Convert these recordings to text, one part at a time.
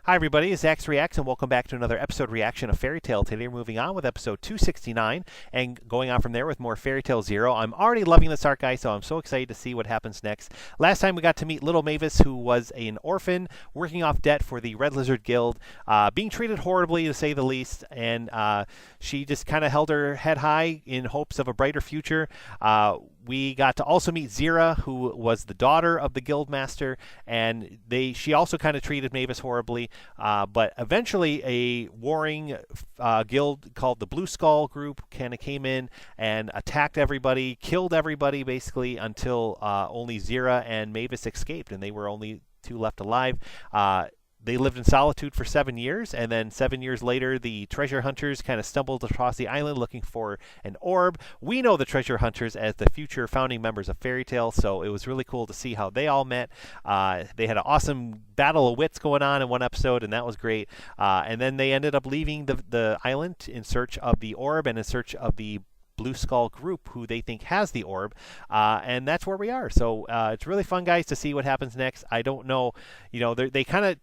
Hi everybody, it's Zax Reacts and welcome back to another episode reaction of Fairy Tail. Today we're moving on with episode 269 and going on from there with more Fairy Tail Zero. I'm already loving this art, guys, so I'm so excited to see what happens next. Last time we got to meet little Mavis, who was an orphan working off debt for the Red Lizard Guild, being treated horribly to say the least, and she just kind of held her head high in hopes of a brighter future. We got to also meet Zera, who was the daughter of the guild master, and she also kind of treated Mavis horribly. But eventually, a warring guild called the Blue Skull Group kind of came in and attacked everybody, killed everybody basically, until only Zera and Mavis escaped, and they were only two left alive. They lived in solitude for 7 years, and then 7 years later, the treasure hunters kind of stumbled across the island looking for an orb. We know the treasure hunters as the future founding members of Fairy Tail, so it was really cool to see how they all met. They had an awesome battle of wits going on in one episode, and that was great. And then they ended up leaving the island in search of the orb and in search of the Blue Skull Group, who they think has the orb, and that's where we are. So it's really fun, guys, to see what happens next. I don't know, they kind of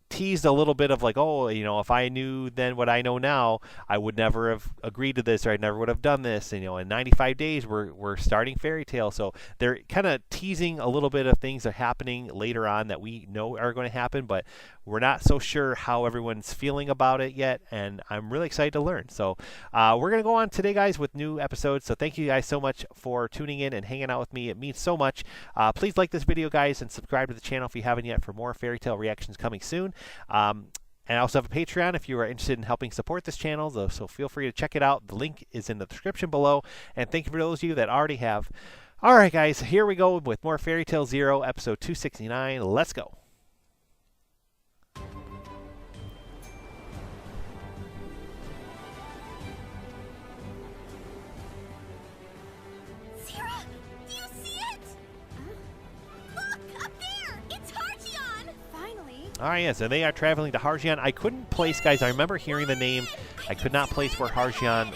teased a little bit of like, oh, if I knew then what I know now, I would never have agreed to this, or I never would have done this. And, in 95 days, we're starting Fairy Tail. So they're kind of teasing a little bit of things that are happening later on that we know are going to happen, but we're not so sure how everyone's feeling about it yet, and I'm really excited to learn. So we're going to go on today, guys, with new episodes. So thank you guys so much for tuning in and hanging out with me. It means so much. Please like this video, guys, and subscribe to the channel if you haven't yet for more Fairy Tail reactions coming soon. And I also have a Patreon if you are interested in helping support this channel, so feel free to check it out. The link is in the description below, and thank you for those of you that already have. All right, guys, here we go with more Fairy Tail Zero, episode 269. Let's go. Zera, do you see it? Look, up there! It's Hargeon! Finally. All right, yes, and they are traveling to Hargeon. I couldn't place, guys, I remember hearing the name. I could not place where Hargeon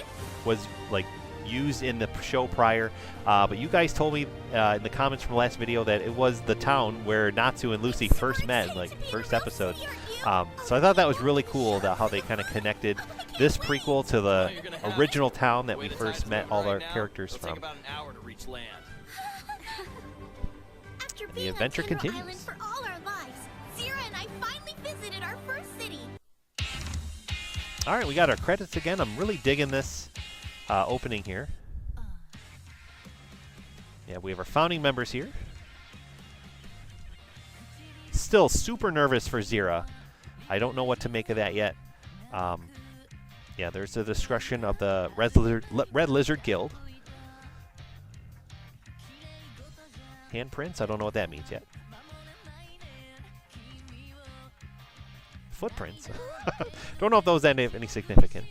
was, like, used in the show prior, but you guys told me in the comments from the last video that it was the town where Natsu and Lucy first met in, like, first episode. So I thought that was really cool, how they kind of connected this prequel to the original town that we first met all our characters from. And the adventure continues. For all our lives, Zera and I finally visited our first city. All right, we got our credits again. I'm really digging this opening here. Yeah, we have our founding members here. Still super nervous for Zera. I don't know what to make of that yet. Yeah, there's the discretion of the Red Lizard Guild. Handprints? I don't know what that means yet. Footprints? Don't know if those have any significance.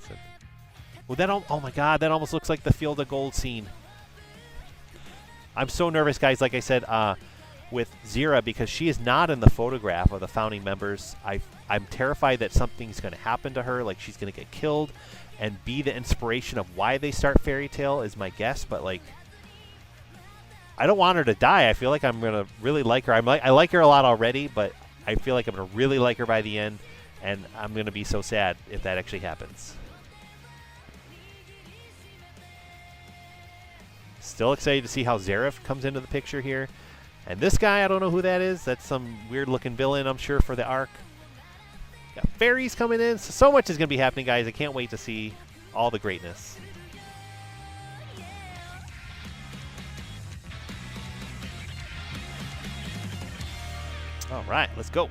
Well, oh my god, that almost looks like the Field of Gold scene. I'm so nervous, guys, like I said, with Zera, because she is not in the photograph of the founding members. I'm terrified that something's going to happen to her, like she's going to get killed and be the inspiration of why they start Fairy Tail is my guess, but like, I don't want her to die. I feel like I'm going to really like her. I like her a lot already, but I feel like I'm going to really like her by the end, and I'm going to be so sad if that actually happens. Still excited to see how Zeref comes into the picture here. And this guy, I don't know who that is. That's some weird-looking villain, I'm sure, for the arc. Got fairies coming in. So much is going to be happening, guys. I can't wait to see all the greatness. All right, let's go.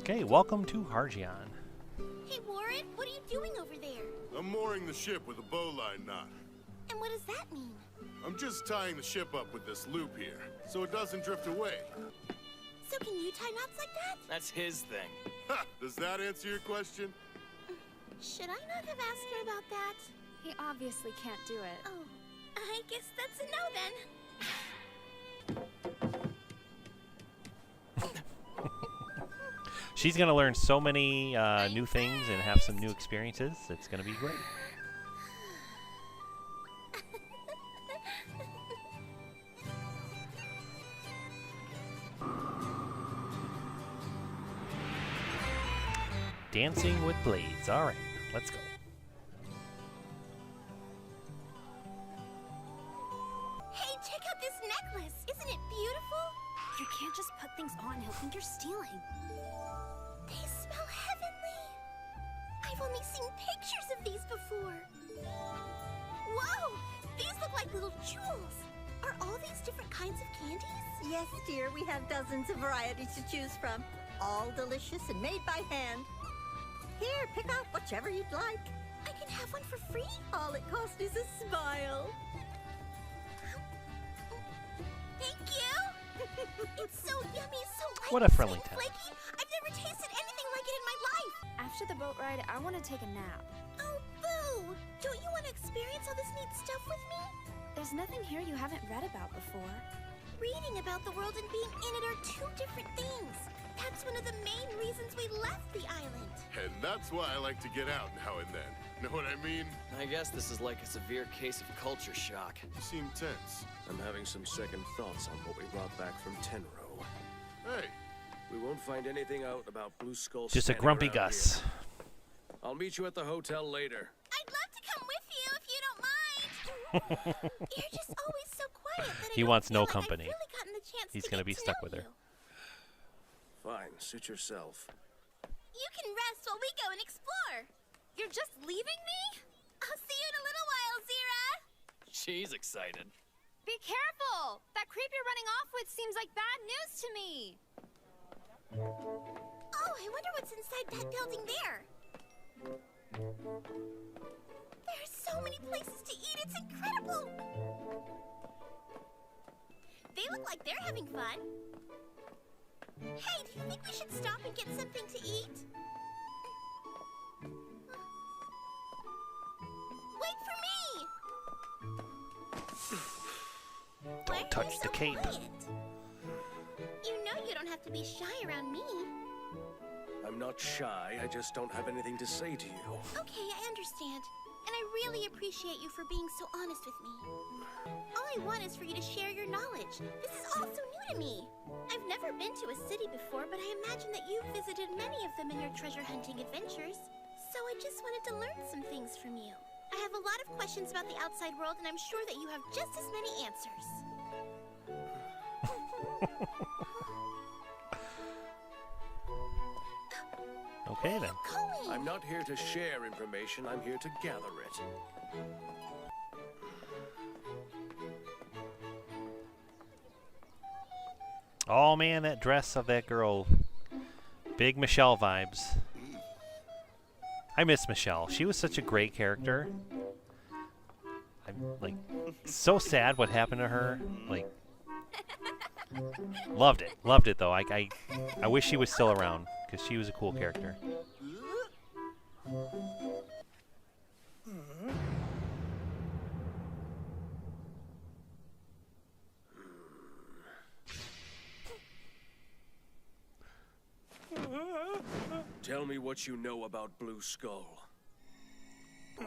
Okay, welcome to Hargeon. Hey, Warrod, what are you doing over there? I'm mooring the ship with a bowline knot. And what does that mean? I'm just tying the ship up with this loop here, so it doesn't drift away. So can you tie knots like that? That's his thing. Ha! Does that answer your question? Should I not have asked her about that? He obviously can't do it. Oh, I guess that's a no then. She's going to learn so many new things and have some new experiences. It's going to be great. Dancing with blades. All right, let's go. Hey, check out this necklace. Isn't it beautiful? You can't just put things on. He'll think you're stealing. They smell heavenly. I've only seen pictures of these before. Whoa! These look like little jewels. Are all these different kinds of candies? Yes, dear, we have dozens of varieties to choose from. All delicious and made by hand. Here, pick out whichever you'd like. I can have one for free? All it costs is a smile. Thank you! It's so yummy, so light What a and friendly so town. flaky. I've never tasted anything like it in my life. After the boat ride, I want to take a nap. Oh, boo! Don't you want to experience all this neat stuff with me? There's nothing here you haven't read about before. Reading about the world and being in it are two different things. That's one of the main reasons we left the island. And that's why I like to get out now and then. Know what I mean? I guess this is like a severe case of culture shock. You seem tense. I'm having some second thoughts on what we brought back from Tenrou. Hey, We won't find anything out about Blue Skull. Just a standing grumpy around Gus. here. I'll meet you at the hotel later. I'd love to come with you if you don't mind. You're just always so quiet that I He don't wants feel no like company. I've really gotten the chance He's to gonna get be to stuck know with her. you. Fine, suit yourself. You can rest while we go and explore. You're just leaving me? I'll see you in a little while, Zera. She's excited. Be careful! That creep you're running off with seems like bad news to me. Oh, I wonder what's inside that building there. There are so many places to eat, it's incredible. They look like they're having fun. Hey, do you think we should stop and get something to eat? Wait for me! Why are you touch the so cape. quiet? You know you don't have to be shy around me. I'm not shy, I just don't have anything to say to you. Okay, I understand. And I really appreciate you for being so honest with me. All I want is for you to share your knowledge. This is all so new to me. I've never been to a city before, but I imagine that you've visited many of them in your treasure hunting adventures. So I just wanted to learn some things from you. I have a lot of questions about the outside world, and I'm sure that you have just as many answers. Okay then. Going. I'm not here to share information, I'm here to gather it. Oh man, that dress of that girl. Big Michelle vibes. I miss Michelle. She was such a great character. I'm like so sad what happened to her. Like loved it. Loved it though. I wish she was still around because she was a cool character. Tell me what you know about Blue Skull. I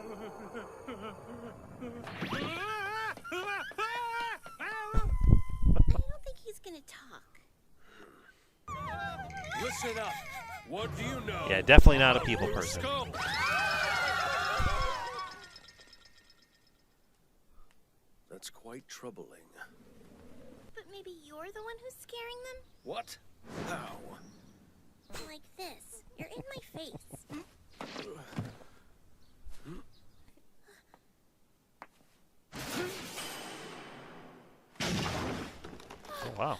don't think he's gonna talk. Listen up. What do you know? Yeah, definitely not a about people Blue person. Skull? That's quite troubling. But maybe you're the one who's scaring them? What? How? Like this. You're in my face. Oh wow.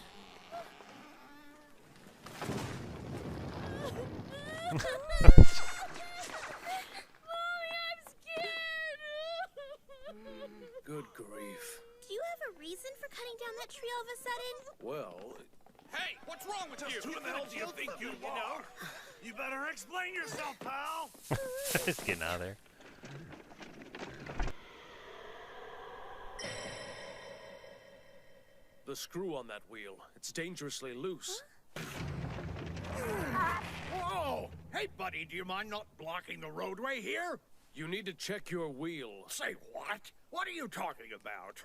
Good grief. Do you have a reason for cutting down that tree all of a sudden? Well, Hey, what's wrong with you? Who the hell do you think you are? You better explain yourself, pal. Just getting out of there. the screw on that wheel. It's dangerously loose. Whoa! Hey, buddy, do you mind not blocking the roadway here? You need to check your wheel. Say what? What are you talking about?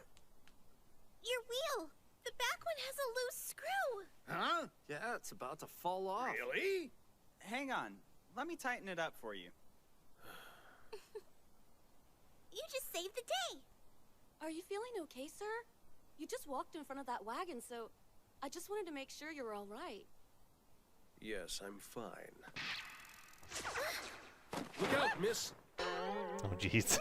Your wheel! The back one has a loose screw! Huh? Yeah, it's about to fall off. Really? Hang on. let me tighten it up for you. You just saved the day. Are you feeling okay, sir? You just walked in front of that wagon, so I just wanted to make sure you were all right. Yes, I'm fine. Look out, miss! Oh, jeez.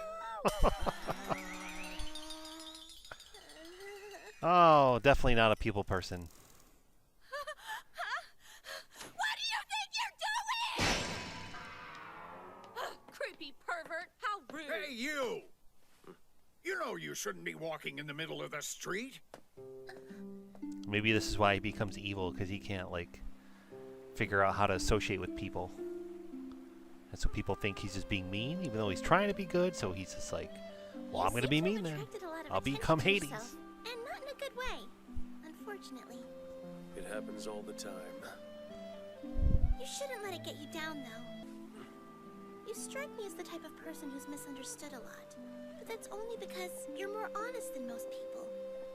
Oh, definitely not a people person. What do you think you're doing? Creepy pervert, how rude. Hey, you! You know you shouldn't be walking in the middle of the street. Maybe this is why he becomes evil, because he can't, like, figure out how to associate with people. And so people think he's just being mean, even though he's trying to be good, so he's just like, well, I'm going to be mean then. I'll become Hades. And not in a good way, unfortunately. It happens all the time. You shouldn't let it get you down, though. You strike me as the type of person who's misunderstood a lot. But that's only because you're more honest than most people.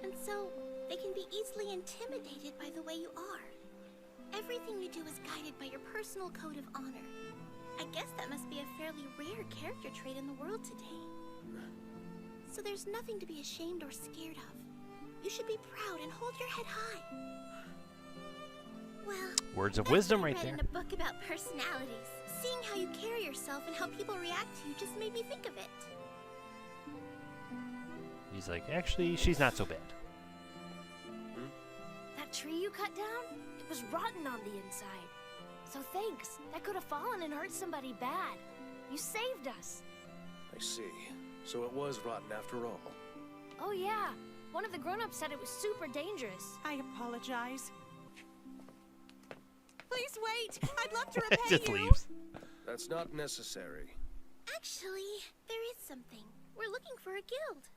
And so, they can be easily intimidated by the way you are. Everything you do is guided by your personal code of honor. I guess that must be a fairly rare character trait in the world today. So there's nothing to be ashamed or scared of. You should be proud and hold your head high. Well, words of wisdom right there. I read in a book about personalities. Seeing how you carry yourself and how people react to you just made me think of it. He's like, actually, she's not so bad. That tree you cut down? It was rotten on the inside. So thanks. That could have fallen and hurt somebody bad. You saved us. I see. So it was rotten after all. Oh yeah. One of the grown-ups said it was super dangerous. I apologize. Please wait. I'd love to repay Just you. leaves. That's not necessary. Actually, there is something. We're looking for a guild.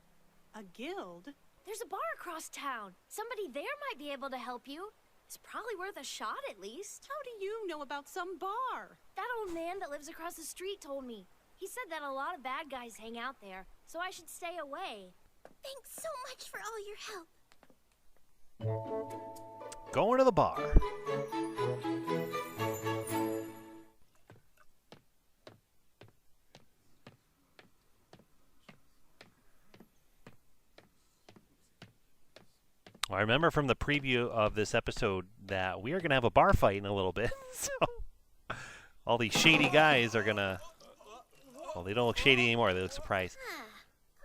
A guild? There's a bar across town. Somebody there might be able to help you. It's probably worth a shot at least. How do you know about some bar? That old man that lives across the street told me. He said that a lot of bad guys hang out there, so I should stay away. Thanks so much for all your help. Going to the bar. I remember from the preview of this episode that we are going to have a bar fight in a little bit. So all these shady guys are going to... Well, they don't look shady anymore. They look surprised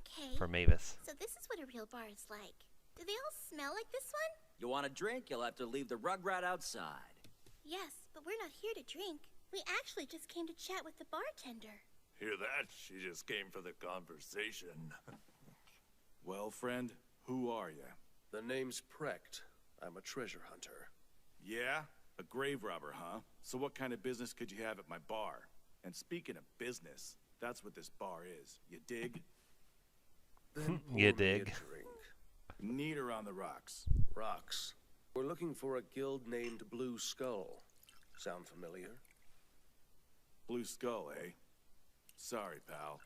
Okay. for Mavis. So this is what a real bar is like. Do they all smell like this one? You want a drink? You'll have to leave the rugrat outside. Yes, but we're not here to drink. We actually just came to chat with the bartender. Hear that? She just came for the conversation. Well, friend, who are you? The name's Precht. I'm a treasure hunter. Yeah? A grave robber, huh? So what kind of business could you have at my bar? And speaking of business, that's what this bar is. You dig? Then You pour me a dig. drink. Neat or on the rocks? Rocks. We're looking for a guild named Blue Skull. Sound familiar? Blue Skull, eh? Sorry, pal.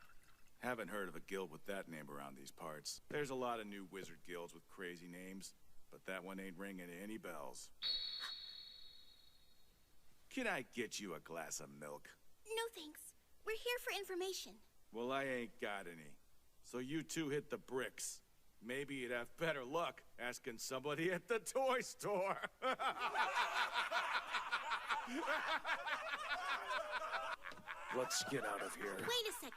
Haven't heard of a guild with that name around these parts. There's a lot of new wizard guilds with crazy names, but that one ain't ringing any bells. Can I get you a glass of milk? No thanks. We're here for information. Well, I ain't got any. So you two hit the bricks. Maybe you'd have better luck asking somebody at the toy store. Let's get out of here. Wait a second.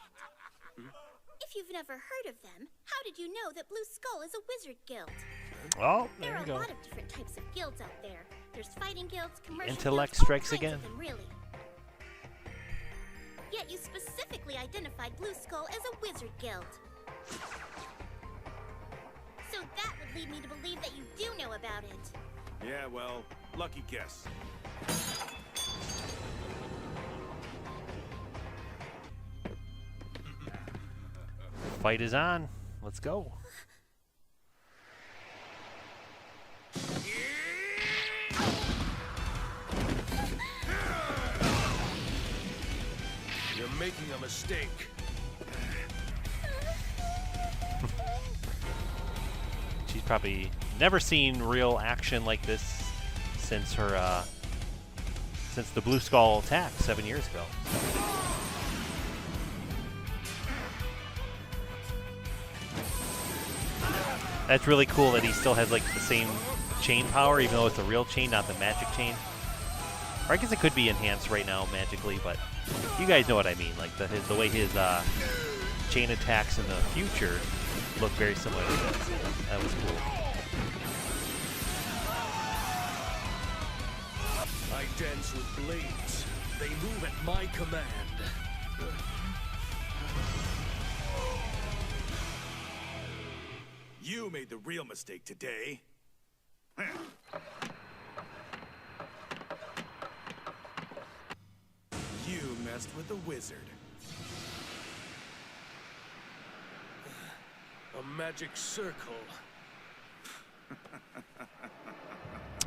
If you've never heard of them, how did you know that Blue Skull is a wizard guild? Oh, There there are you a go. lot of different types of guilds out there. There's fighting guilds, commercial intellect guilds, all strikes kinds again. of them, really. Yet you specifically identified Blue Skull as a wizard guild. So that would lead me to believe that you do know about it. Yeah, well, lucky guess. Fight is on. Let's go. You're making a mistake. She's probably never seen real action like this since her since the Blue Skull attack 7 years ago. That's really cool that he still has like the same chain power, even though it's a real chain, not the magic chain. Or I guess it could be enhanced right now magically, but you guys know what I mean. Like the way his chain attacks in the future look very similar to this. That was cool. I dance with blades. They move at my command. You made the real mistake today. You messed with the wizard. A magic circle.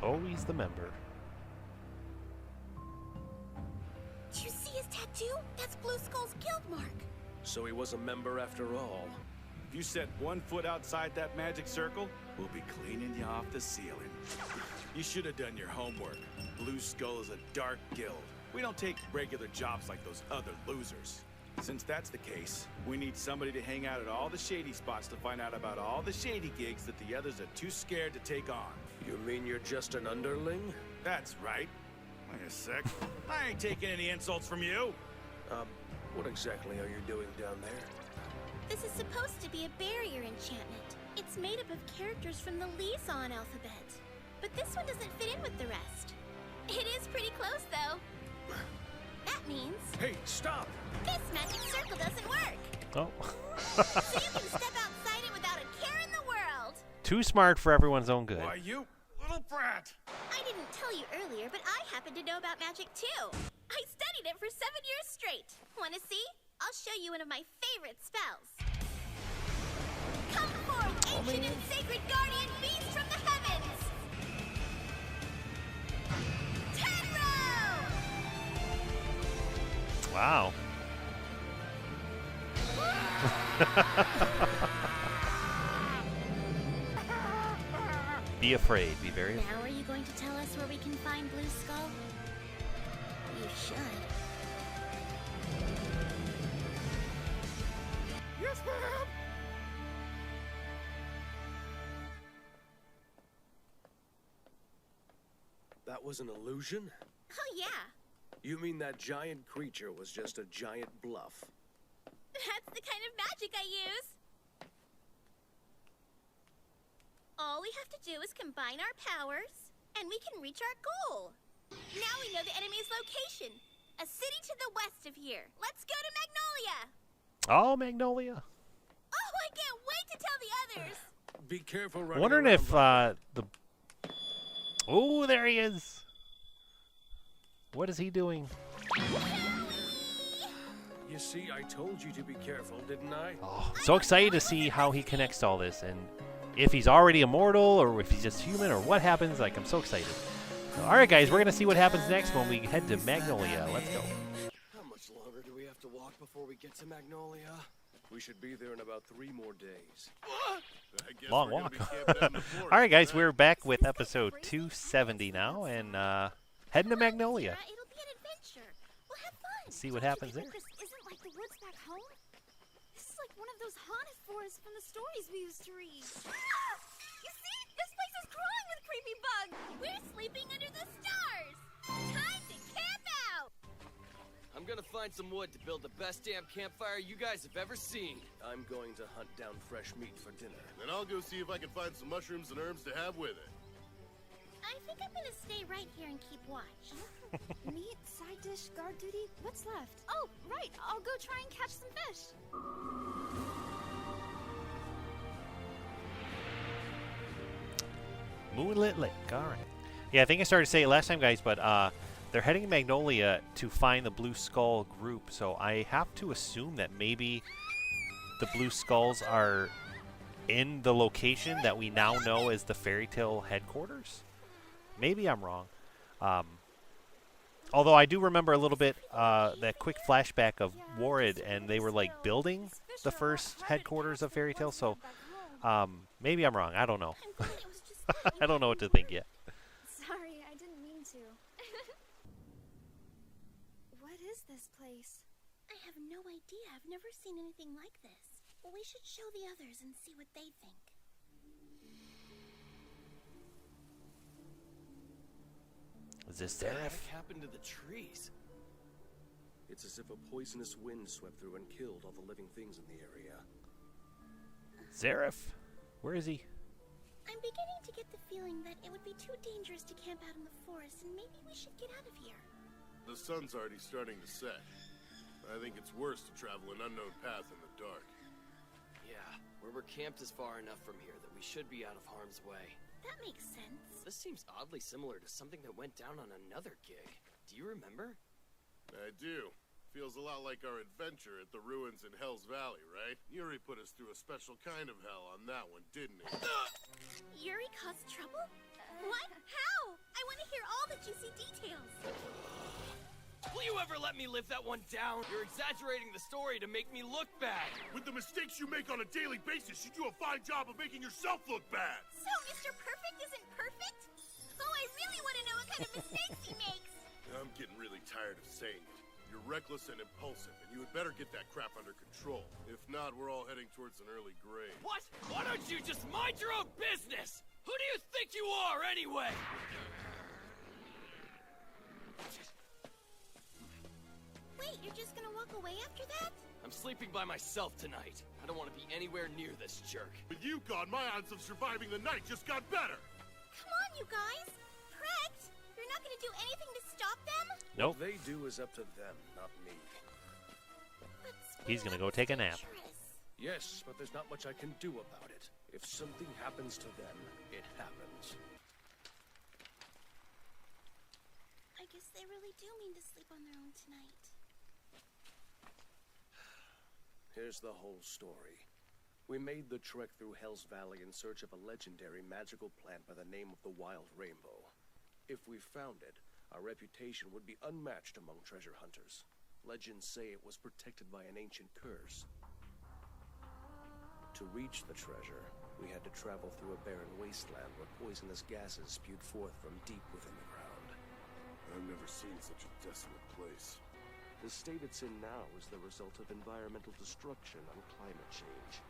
Always the member. Do you see his tattoo? That's Blue Skull's guild mark. So he was a member after all. If you set 1 foot outside that magic circle, we'll be cleaning you off the ceiling. You should have done your homework. Blue Skull is a dark guild. We don't take regular jobs like those other losers. Since that's the case, we need somebody to hang out at all the shady spots to find out about all the shady gigs that the others are too scared to take on. You mean you're just an underling? That's right. Wait a sec. I ain't taking any insults from you. What exactly are you doing down there? This is supposed to be a barrier enchantment. It's made up of characters from the liaison alphabet. But this one doesn't fit in with the rest. It is pretty close, though. That means... Hey, stop! This magic circle doesn't work! Oh. So you can step outside it without a care in the world! Too smart for everyone's own good. Why, you little brat! I didn't tell you earlier, but I happen to know about magic too. I studied it for 7 years straight. Wanna see? I'll show you one of my favorite spells. Come forth, ancient and sacred guardian beast from the heavens! Tenrou! Wow. Be afraid. Be very afraid. Now are you going to tell us where we can find Blue Skull? You should. Yes, ma'am! That was an illusion? Oh yeah, You mean that giant creature was just a giant bluff? that's the kind of magic I use. All we have to do is combine our powers, and we can reach our goal. Now we know the enemy's location. A city to the west of here. Let's go to Magnolia. Oh, Magnolia. Oh, I can't wait to tell the others. Be careful running I'm wondering around if like the... Oh, there he is. What is he doing? You see, I told you to be careful, didn't I? Oh, so excited to see how he connects to all this, and if he's already immortal, or if he's just human, or what happens. Like, I'm so excited. All right, guys, we're going to see what happens next when we head to Magnolia. Let's go. How much longer do we have to walk before we get to Magnolia? We should be there in about 3 more days. I guess Long we're gonna walk. be camping out in the forest All right, guys, tonight. we're back with episode 270 now, and heading to Magnolia. It'll be an adventure. We'll have fun. See what happens there. This isn't like the woods back home. This is like one of those haunted forests from the stories we used to read. You see? This place is crawling with creepy bugs. We're sleeping under the stars. Time to camp out. I'm gonna find some wood to build the best damn campfire you guys have ever seen. I'm going to hunt down fresh meat for dinner. Then I'll go see if I can find some mushrooms and herbs to have with it. I think I'm gonna stay right here and keep watch. Meat, side dish, guard duty. What's left? Oh, right. I'll go try and catch some fish. Moonlit Lake. All right. Yeah, I think I started to say it last time, guys, but they're heading to Magnolia to find the Blue Skull group. So I have to assume that maybe the Blue Skulls are in the location that we now know as the Fairy Tale headquarters. Maybe I'm wrong. Although I do remember a little bit that quick flashback of Warrod, and they were like building the first headquarters of Fairy Tale. So maybe I'm wrong. I don't know. I'm glad it was just I don't know what to think yet. Sorry, I didn't mean to. I have no idea. I've never seen anything like this. We should show the others and see what they think. Is this What Zeref? happened to the trees? It's as if a poisonous wind swept through and killed all the living things in the area. Zeref? Where is he? I'm beginning to get the feeling that it would be too dangerous to camp out in the forest, and maybe we should get out of here. The sun's already starting to set. I think it's worse to travel an unknown path in the dark. Yeah, where we're camped is far enough from here that we should be out of harm's way. That makes sense. This seems oddly similar to something that went down on another gig. Do you remember? I do. Feels a lot like our adventure at the ruins in Hell's Valley, right? Yuri put us through a special kind of hell on that one, didn't he? Yuri caused trouble? What? How? I want to hear all the juicy details. Will you ever let me live that one down? You're exaggerating the story to make me look bad. With the mistakes you make on a daily basis, you do a fine job of making yourself look bad. So Mr. Perfect isn't perfect? Oh, I really want to know what kind of mistakes he makes. I'm getting really tired of saying it. You're reckless and impulsive, and you had better get that crap under control. If not, we're all heading towards an early grave. What? Why don't you just mind your own business? Who do you think you are, anyway? Wait, you're just gonna walk away after that? I'm sleeping by myself tonight. I don't want to be anywhere near this jerk. With you gone, my odds of surviving the night just got better. Come on, you guys. Precht, you're not gonna do anything to stop them? Nope. What they do is up to them, not me. But He's gonna go take a nap. Yes, but there's not much I can do about it. If something happens to them, it happens. I guess they really do mean to sleep on their own tonight. Here's the whole story. We made the trek through Hell's Valley in search of a legendary magical plant by the name of the Wild Rainbow. If we found it, our reputation would be unmatched among treasure hunters. Legends say it was protected by an ancient curse. To reach the treasure, we had to travel through a barren wasteland where poisonous gases spewed forth from deep within the ground. I've never seen such a desolate place. The state it's in now is the result of environmental destruction and climate change.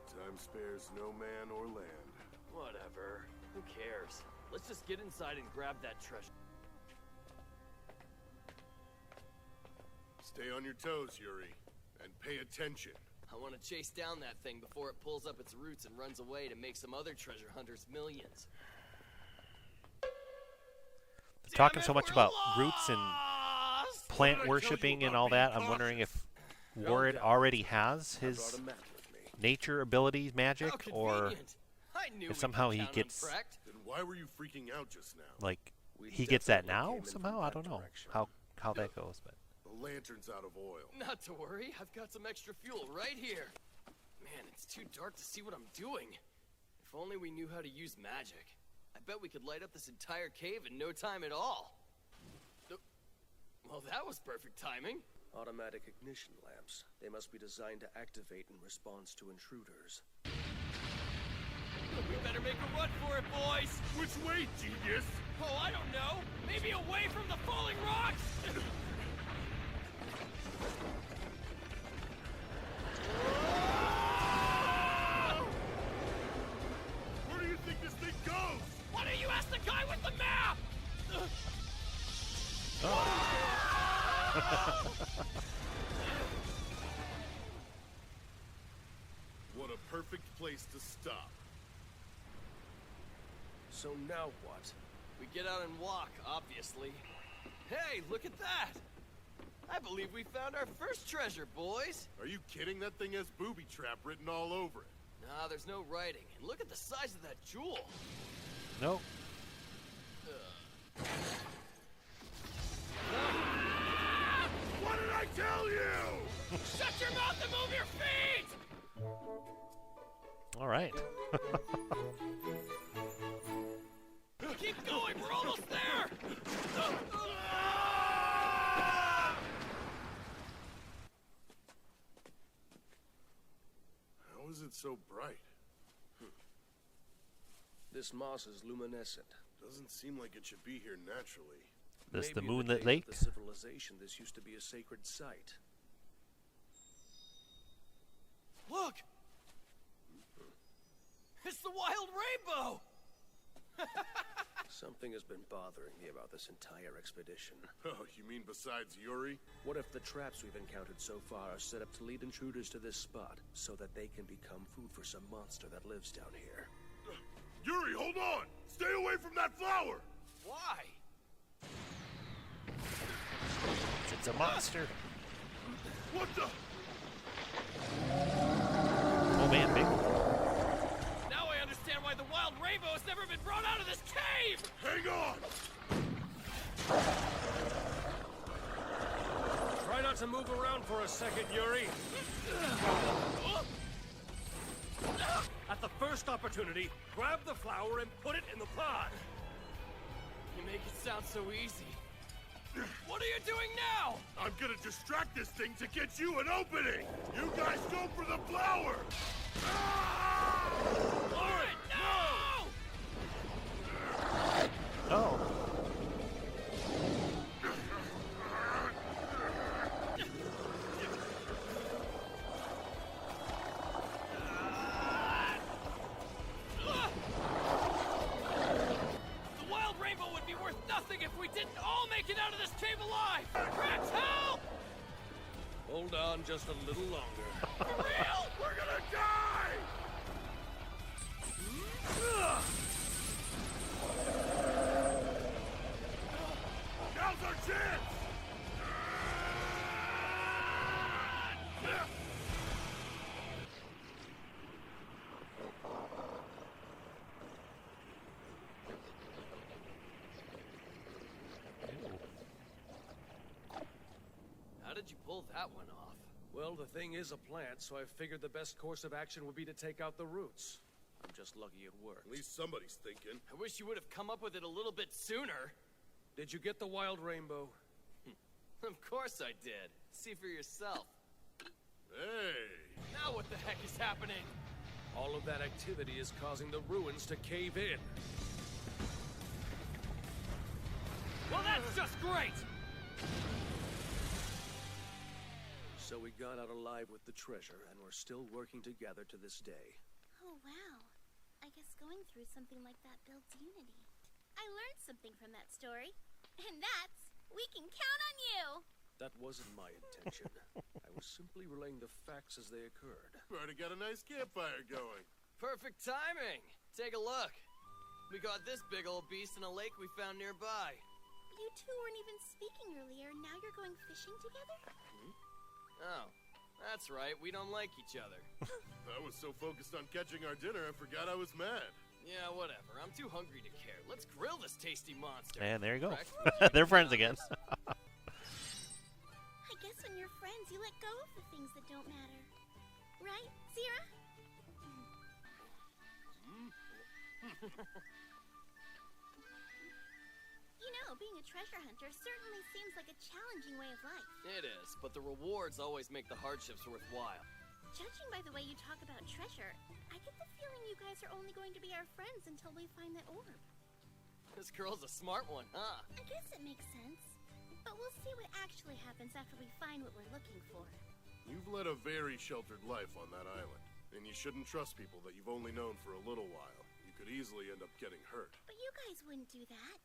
Time spares no man or land. Whatever. Who cares? Let's just get inside and grab that treasure. Stay on your toes, Yuri, and pay attention. I want to chase down that thing before it pulls up its roots and runs away to make some other treasure hunters millions. They're talking so much about roots and plant worshipping and all that. I'm wondering if Warrod already has his nature abilities, magic, or if somehow he gets, Then why were you freaking out just now? like, he gets that now somehow. I don't know how that goes, but The lantern's out of oil. Not to worry, I've got some extra fuel right here. Man, it's too dark to see what I'm doing. If only we knew how to use magic. I bet we could light up this entire cave in no time at all. Well, that was perfect timing. Automatic ignition lamps. They must be designed to activate in response to intruders. We better make a run for it, boys! Which way, genius? Oh, I don't know! Maybe away from the falling rocks? Where do you think this thing goes? Why don't you ask the guy with the map? What a perfect place to stop. So now what? We get out and walk, obviously. Hey, look at that! I believe we found our first treasure, boys! Are you kidding? That thing has booby trap written all over it. Nah, there's no writing. And look at the size of that jewel! nope. What did I tell you? Shut your mouth and move your feet! All right. Keep going, we're almost there! How is it so bright? This moss is luminescent. Doesn't seem like it should be here naturally. This the Maybe in moonlit case lake? of the civilization, this used to be a sacred site. Look! It's the wild rainbow! Something has been bothering me about this entire expedition. Oh, you mean besides Yuri? What if the traps we've encountered so far are set up to lead intruders to this spot, so that they can become food for some monster that lives down here? Yuri, hold on! Stay away from that flower! Why? It's a monster. What the? Oh man, big. Now I understand why the wild rainbow has never been brought out of this cave! Hang on! Try not to move around for a second, Yuri. At the first opportunity, grab the flower and put it in the pod. You make it sound so easy. What are you doing now? I'm gonna distract this thing to get you an opening! You guys go for the flower! Ah! Warrod, no! Oh. The wild rainbow would be worth nothing if we didn't all make it out of this cave alive! Precht, help! Hold on just a little longer. For real? We're gonna die! Now's our chance! How did you pull that one off? Well, the thing is a plant, so I figured the best course of action would be to take out the roots. I'm just lucky it worked. At least somebody's thinking. I wish you would have come up with it a little bit sooner. Did you get the wild rainbow? Of course I did. See for yourself. Hey! Now what the heck is happening? All of that activity is causing the ruins to cave in. Well, that's just great! So we got out alive with the treasure, and we're still working together to this day. Oh, wow. I guess going through something like that builds unity. I learned something from that story. And that's, we can count on you! That wasn't my intention. I was simply relaying the facts as they occurred. Already got a nice campfire going. Perfect timing! Take a look. We got this big old beast in a lake we found nearby. You two weren't even speaking earlier, and now you're going fishing together? Oh, that's right. We don't like each other. I was so focused on catching our dinner, I forgot I was mad. Yeah, whatever. I'm too hungry to care. Let's grill this tasty monster. And there you go. Precht, would you They're be friends honest? again. I guess when you're friends, you let go of the things that don't matter. Right, Zera? You know, being a treasure hunter certainly seems like a challenging way of life. It is, but the rewards always make the hardships worthwhile. Judging by the way you talk about treasure, I get the feeling you guys are only going to be our friends until we find that orb. This girl's a smart one, huh? I guess it makes sense. But we'll see what actually happens after we find what we're looking for. You've led a very sheltered life on that island, and you shouldn't trust people that you've only known for a little while. You could easily end up getting hurt. But you guys wouldn't do that,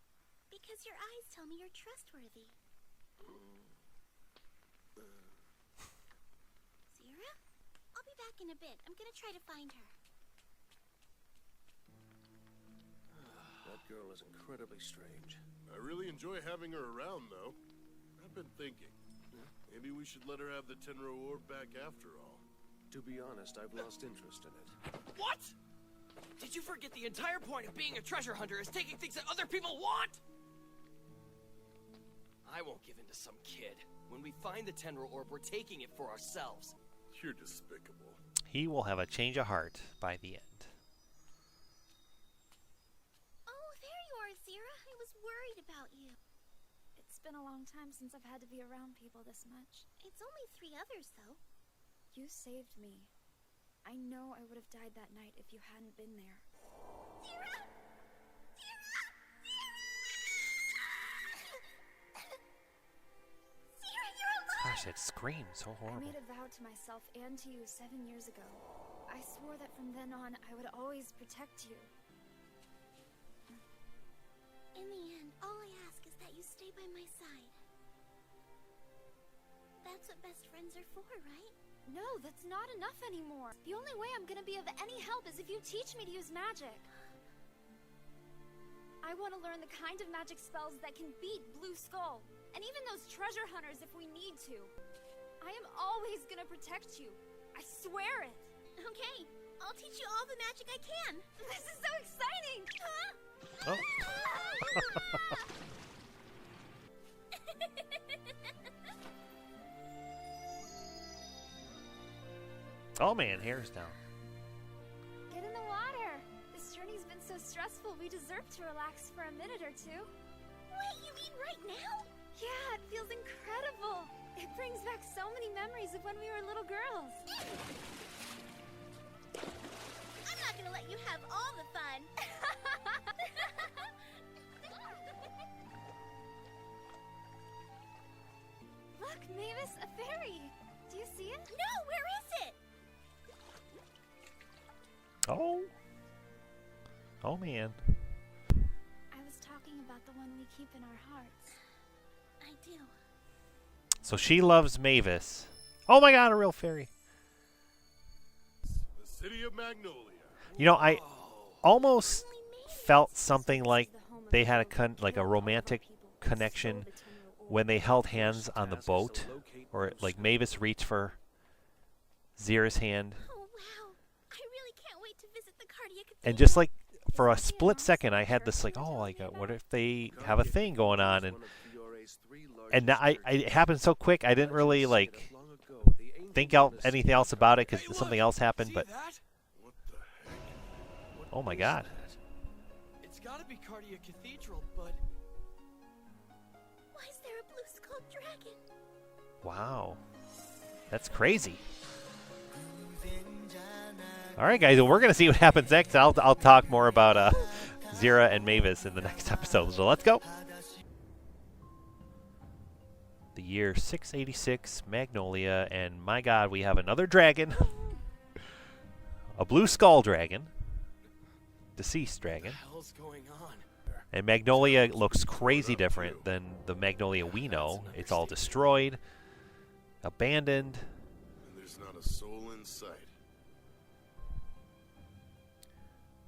because your eyes tell me you're trustworthy. Zera? I'll be back in a bit. I'm gonna try to find her. That girl is incredibly strange. I really enjoy having her around, though. I've been thinking. Maybe we should let her have the Tenrou Orb back after all. To be honest, I've lost interest in it. What? Did you forget the entire point of being a treasure hunter is taking things that other people want? I won't give in to some kid. When we find the Tenrou Orb, we're taking it for ourselves. You're despicable. He will have a change of heart by the end. Oh, there you are, Zera. I was worried about you. It's been a long time since I've had to be around people this much. It's only 3 others, though. You saved me. I know I would have died that night if you hadn't been there. Zera! Zera! Zera! Gosh, it screams so I horrible. made a vow to myself and to you 7 years ago. I swore that from then on, I would always protect you. In the end, all I ask is that you stay by my side. That's what best friends are for, right? No, that's not enough anymore. The only way I'm gonna be of any help is if you teach me to use magic. I want to learn the kind of magic spells that can beat Blue Skull, and even those treasure hunters if we need to. I am always gonna protect you. I swear it. Okay, I'll teach you all the magic I can. This is so exciting! Huh? Oh. Oh man, hair's down. Get in the water. This journey's been so stressful, we deserve to relax for a minute or two. Wait, you mean right now? Yeah, it feels incredible. It brings back so many memories of when we were little girls. I'm not gonna let you have all the fun. Look, Mavis, a fairy. Do you see it? No, where is it? Oh. Oh man. I was talking about the one we keep in our hearts. I do. So she loves Mavis. Oh my god, a real fairy. The city of Magnolia. You know, I almost felt something like they had a romantic connection when they held hands on the boat, or like Mavis reached for Zera's hand, Oh wow! I really can't wait to visit the Cardia Cathedral. and just like for a split second, I had this like, oh, like what if they have a thing going on, and now it happened so quick, I didn't really like think out anything else about it because something else happened, but What the heck? oh my god. It's gotta be Cardia Cathedral, but Why is there a blue skull dragon? Wow. That's crazy. All right, guys, well, we're going to see what happens next. I'll talk more about Zera and Mavis in the next episode. So let's go. The year 686, Magnolia, and my god, we have another dragon. A blue skull dragon. Deceased dragon. what the hell's going on? And Magnolia looks crazy different than the Magnolia we know. It's all destroyed, abandoned. And there's not a soul in sight.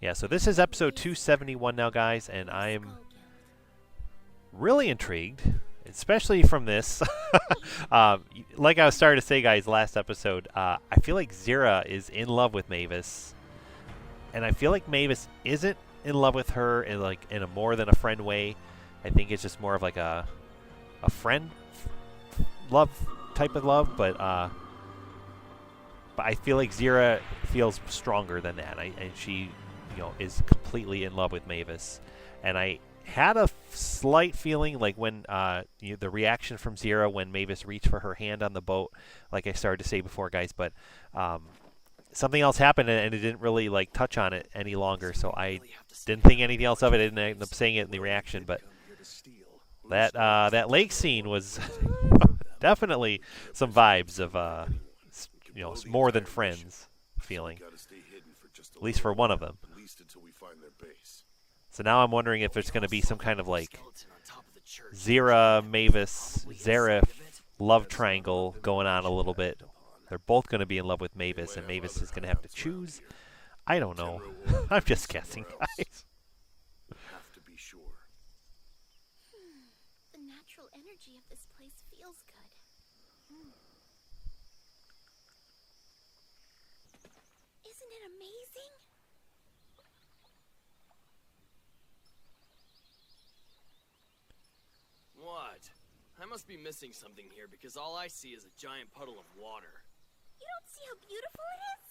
Yeah, so this is episode 271 now, guys, and I'm really intrigued, especially from this. Like I was starting to say, guys, last episode, I feel like Zera is in love with Mavis, and I feel like Mavis isn't in love with her in a more than a friend way. I think it's just more of like a friend love type of love, but I feel like Zera feels stronger than that, and she, is completely in love with Mavis. And I had a slight feeling like when the reaction from Zera when Mavis reached for her hand on the boat, like I started to say before, guys, but something else happened and it didn't really like touch on it any longer, so I didn't think anything else of it. I didn't end up saying it in the reaction, but that lake scene was definitely some vibes of more than friends feeling, at least for one of them. At least until we find their base. So now I'm wondering if there's going to be some kind of like Zera, Mavis, Zera love triangle going on a little bit. They're both going to be in love with Mavis, and Mavis is going to have to choose. I don't know. I'm just guessing, guys. Have to be sure. The natural energy of this place feels good. Isn't it amazing? What? I must be missing something here because all I see is a giant puddle of water. You don't see how beautiful it is?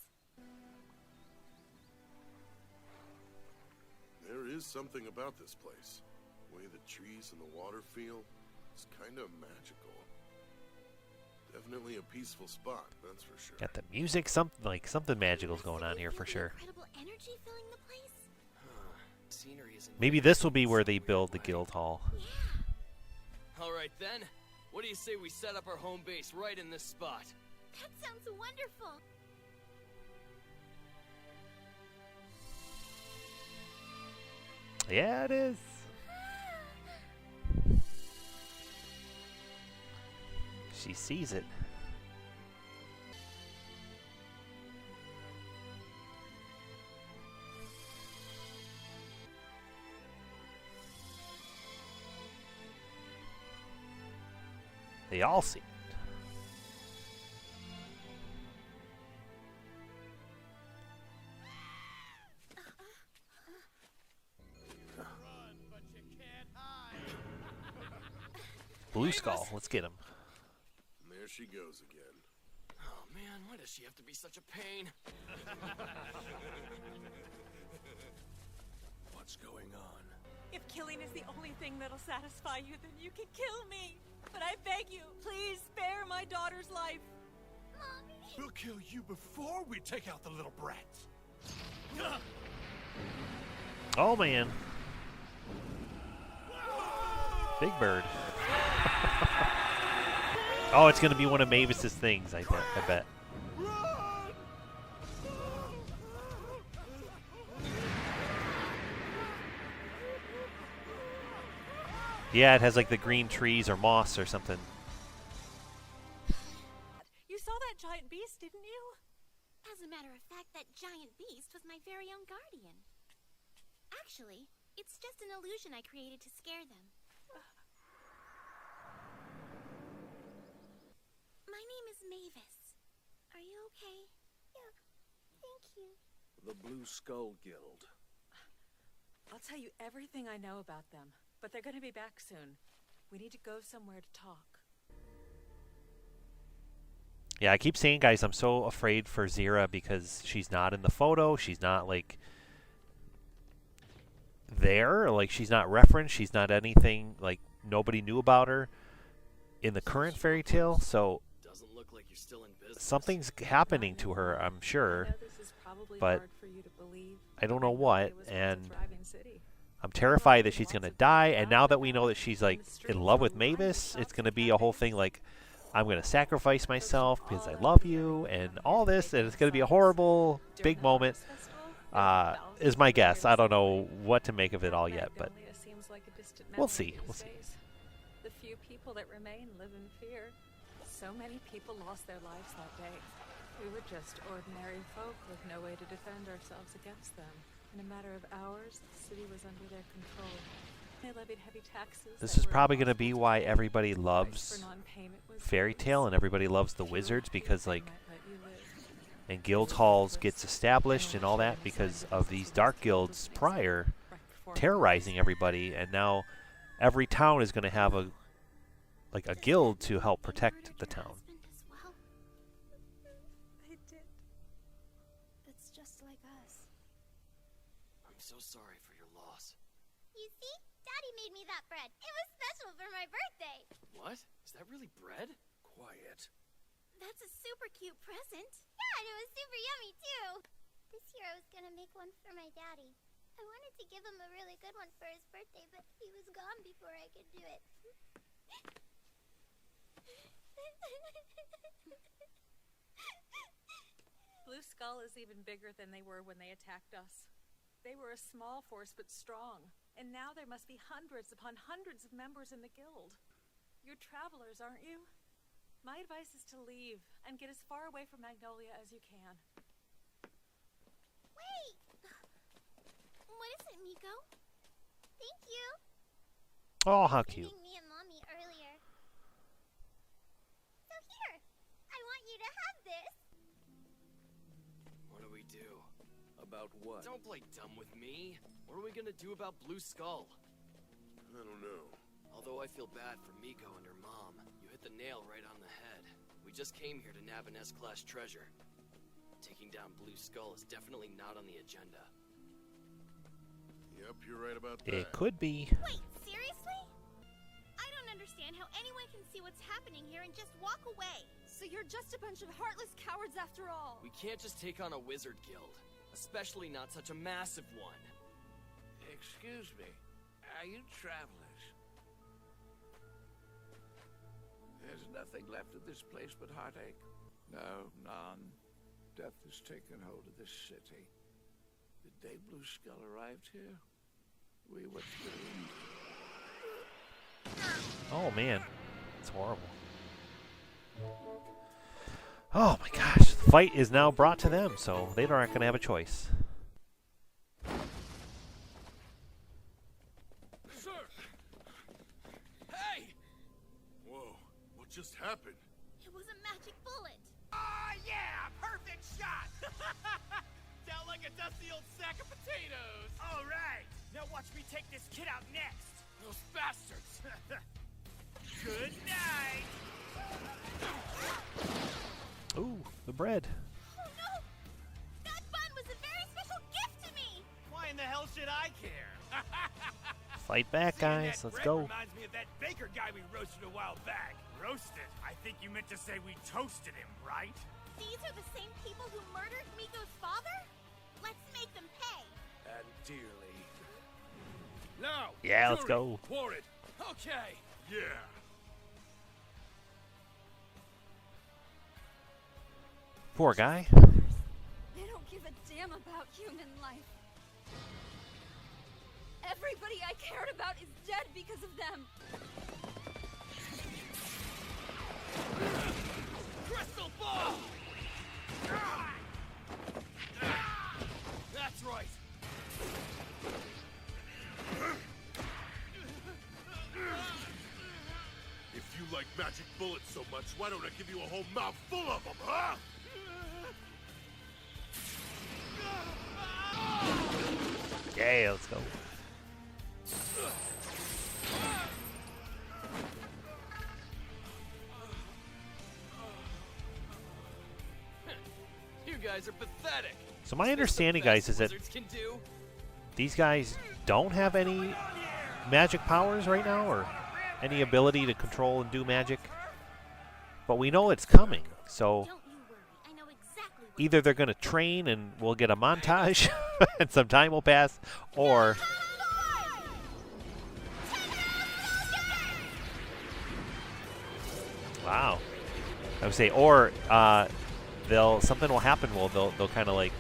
There is something about this place. The way the trees and the water feel is kind of magical. Definitely a peaceful spot, that's for sure. Got the music, something magical's going on here for sure. Incredible energy filling the place? Scenery isn't Maybe this will be where they build the guild hall. All right then. What do you say we set up our home base right in this spot? That sounds wonderful. Yeah, it is. She sees it. They all see it. Blue Skull, let's get him. There she goes again. Oh man, why does she have to be such a pain? What's going on? If killing is the only thing that'll satisfy you, then you can kill me. But I beg you, please spare my daughter's life. Mommy. We'll kill you before we take out the little brats. Oh man. Big Bird. Oh, it's gonna be one of Mavis's things, I bet. Yeah, it has like the green trees or moss or something. You saw that giant beast, didn't you? As a matter of fact, that giant beast was my very own guardian. Actually, it's just an illusion I created to scare them. My name is Mavis. Are you okay? Yeah, thank you. The Blue Skull Guild. I'll tell you everything I know about them, but they're going to be back soon. We need to go somewhere to talk. Yeah, I keep saying, guys, I'm so afraid for Zera because she's not in the photo. She's not, like, there. Like, she's not referenced. She's not anything, like, nobody knew about her in the current fairy tale. So Doesn't look like you're still in business. something's happening to her, I'm sure. But I don't know what. And I'm terrified that she's going to die. And now that we know that she's, like, in love with Mavis, it's going to be a whole thing, like, I'm going to sacrifice myself because I love you and all this, and it's going to be a horrible, big moment, is my guess. I don't know what to make of it all yet, but we'll see. We'll see. The few people that remain live in fear. So many people lost their lives that day. We were just ordinary folk with no way to defend ourselves against them. In a matter of hours, the city was under their control. They levied heavy taxes. This is probably going to be why everybody loves fairy tale and everybody loves the wizards, because, like, and guild halls gets established and all that because of these dark guilds prior terrorizing everybody, and now every town is going to have a guild to help protect the town. They did. That's just like us. I'm so sorry for your loss. You see? Daddy made me that bread. It was special for my birthday. What? Is that really bread? Quiet. That's a super cute present. Yeah, and it was super yummy, too. This year I was gonna make one for my daddy. I wanted to give him a really good one for his birthday, but he was gone before I could do it. Blue Skull is even bigger than they were when they attacked us. They were a small force, but strong. And now there must be hundreds upon hundreds of members in the guild. You're travelers, aren't you? My advice is to leave and get as far away from Magnolia as you can. Wait! What is it, Miko? Thank you. Oh, how cute. Meeting me and Mommy earlier. So here, I want you to have this. What do we do? About what? Don't play dumb with me. What are we gonna do about Blue Skull? I don't know. Although I feel bad for Miko and her mom, you hit the nail right on the head. We just came here to nab an S-class treasure. Taking down Blue Skull is definitely not on the agenda. Yep, you're right about that. It could be. Wait, seriously? I don't understand how anyone can see what's happening here and just walk away. So you're just a bunch of heartless cowards after all. We can't just take on a wizard guild, especially not such a massive one. Excuse me, are you travelers? There's nothing left of this place but heartache. No, none. Death has taken hold of this city. The day Blue Skull arrived here, we were doomed. Oh man, it's horrible. Oh my gosh, the fight is now brought to them, so they aren't going to have a choice. Sir! Hey! Whoa, what just happened? It was a magic bullet. Ah, yeah! Perfect shot! Down like a dusty old sack of potatoes! Alright! Now watch me take this kid out next! Those bastards! Good night! Ooh, the bread. Oh no! That bun was a very special gift to me! Why in the hell should I care? Fight back, guys. Let's go. Reminds me of that baker guy we roasted a while back. Roasted? I think you meant to say we toasted him, right? These are the same people who murdered Miko's father? Let's make them pay! And dearly. No! Yeah, let's go. Warrod! Okay! Yeah! Poor guy. They don't give a damn about human life. Everybody I cared about is dead because of them. Crystal ball! That's right. If you like magic bullets so much, why don't I give you a whole mouth full of them, huh? Yeah, let's go. You guys are pathetic. So my understanding, guys, is that these guys don't have any magic powers right now, or any ability to control and do magic. But we know it's coming, so either they're going to train and we'll get a montage and some time will pass, or... Wow. I would say, or something will happen. Well, they'll kind of like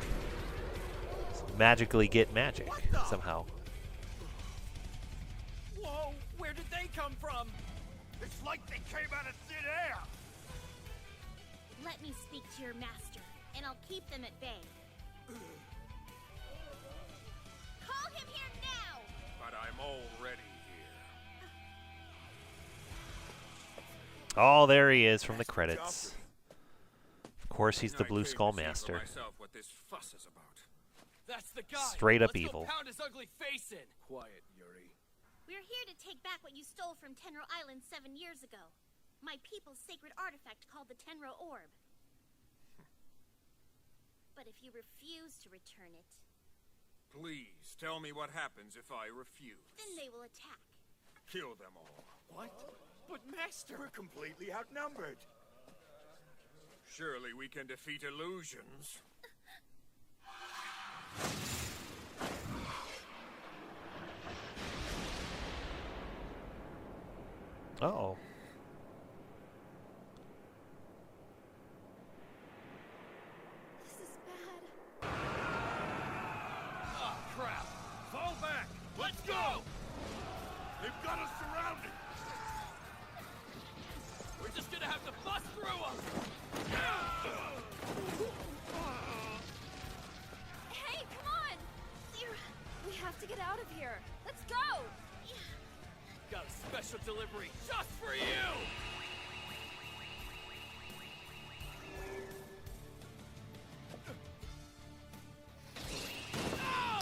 magically get magic somehow. Whoa, where did they come from? It's like they came out of thin air. Let me speak to your master, and I'll keep them at bay. Call him here now! But I'm already here. Oh, there he is from the credits. Of course, he's the Blue Skull Master. What this fuss is about. That's the guy. Straight up Let's evil. Go pound his ugly face in. Quiet, Yuri. We're here to take back what you stole from Tenrou Island 7 years ago. My people's sacred artifact called the Tenrou Orb. But if you refuse to return it... Please, tell me what happens if I refuse. Then they will attack. Kill them all. What? But Master... We're completely outnumbered. Surely we can defeat illusions. Uh-oh. This is bad. Oh, crap. Fall back. Let's go. They've got us surrounded. We're just gonna have to bust through them. Hey, come on! We have to get out of here. Let's go! Got a special delivery just for you!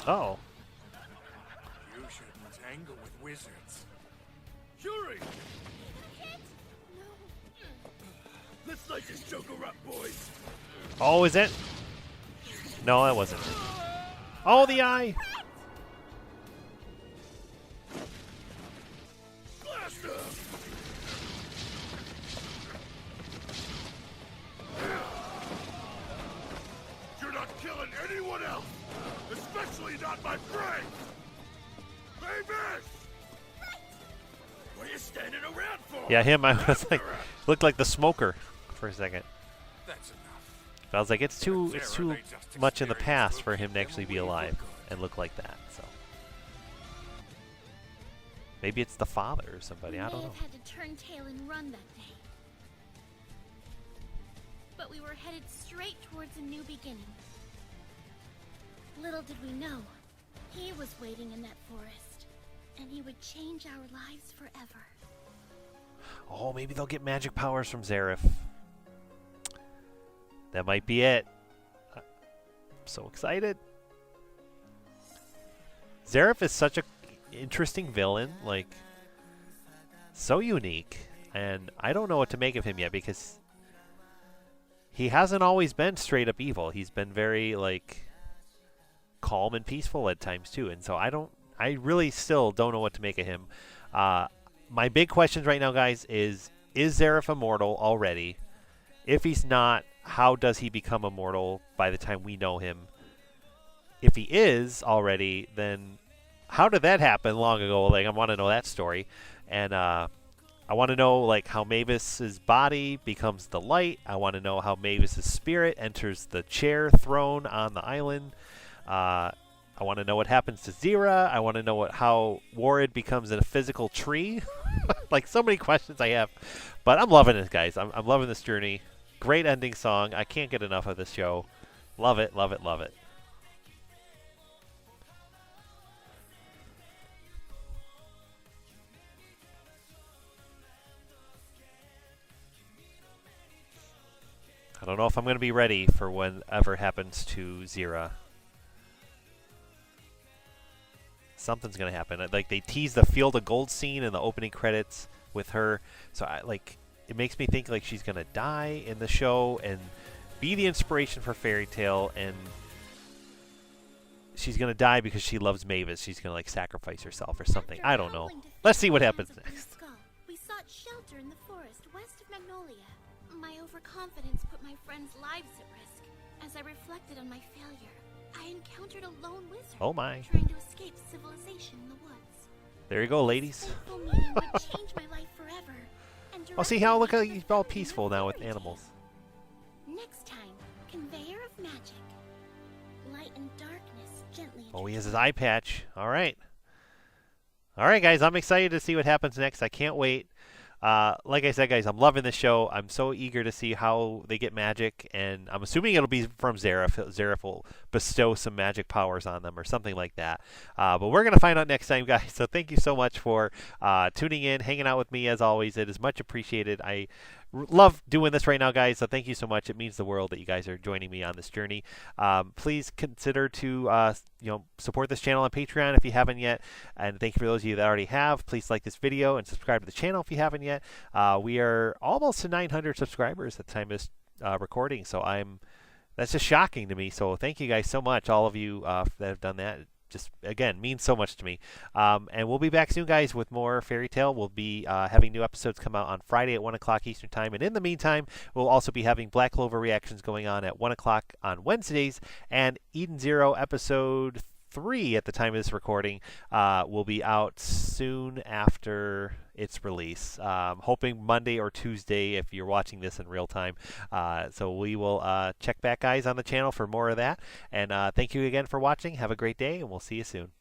Oh. You shouldn't tangle with wizards. Yuri! Let's light this joker up, boys. Oh, is it? No, that wasn't. Oh, the eye! Blast them! You're not killing anyone else, especially not my friends. Mavis! What are you standing around for? Yeah, him. I was like, looked like the smoker for a second. That's enough. But I was like, it's too much in the past for him to actually be alive and look like that. So maybe it's the father or somebody. I don't know. We may have had to turn tail and run that day, but we were headed straight towards a new beginning. Little did we know, he was waiting in that forest, and he would change our lives forever. Oh, maybe they'll get magic powers from Zeref. That might be it. I'm so excited. Zeref is such a interesting villain, like so unique, and I don't know what to make of him yet because he hasn't always been straight up evil. He's been very like calm and peaceful at times too, and so I really still don't know what to make of him. My big questions right now, guys, is Zeref immortal already? If he's not, how does he become immortal by the time we know him? If he is already, then how did that happen long ago? Like, I want to know that story. And I want to know like how Mavis's body becomes the light. I want to know how Mavis's spirit enters the chair throne on the island. I want to know what happens to Zera. I want to know how Warrod becomes a physical tree. Like, so many questions I have. But I'm loving it, guys. I'm loving this journey. Great ending song. I can't get enough of this show. Love it, love it, love it. I don't know if I'm going to be ready for whatever happens to Zera. Something's going to happen. Like, they tease the Field of Gold scene in the opening credits with her. So, it makes me think, like, she's going to die in the show and be the inspiration for Fairy Tail. And she's going to die because she loves Mavis. She's going to, like, sacrifice herself or something. I don't know. Let's see what happens next. We sought shelter in the forest west of Magnolia. My overconfidence put my friends' lives at risk. As I reflected on my failure, I encountered a lone wizard. Oh my. Trying to escape civilization in the woods. There you go, ladies. Fateful meeting would change my life forever. And Oh, see how look at he's all peaceful now with animals. Next time, conveyor of magic. Light and darkness gently. Oh, he has his eye patch. All right. All right, guys. I'm excited to see what happens next. I can't wait. Like I said, guys, I'm loving this show. I'm so eager to see how they get magic, and I'm assuming it'll be from Zeref. Zeref will bestow some magic powers on them or something like that. But we're going to find out next time, guys. So thank you so much for tuning in, hanging out with me as always. It is much appreciated. I love doing this right now, guys, so thank you so much. It means the world that you guys are joining me on this journey. Please consider to support this channel on Patreon if you haven't yet, and thank you for those of you that already have. Please like this video and subscribe to the channel if you haven't yet. We are almost to 900 subscribers at the time of this recording, so that's just shocking to me. So thank you guys so much, all of you that have done that. Just, again, means so much to me. And we'll be back soon, guys, with more Fairy Tail. We'll be having new episodes come out on Friday at 1 o'clock Eastern Time. And in the meantime, we'll also be having Black Clover reactions going on at 1 o'clock on Wednesdays. And Eden Zero Episode 3 at the time of this recording will be out soon after its release. Hoping Monday or Tuesday if you're watching this in real time. So we will check back, guys, on the channel for more of that. And thank you again for watching. Have a great day, and we'll see you soon.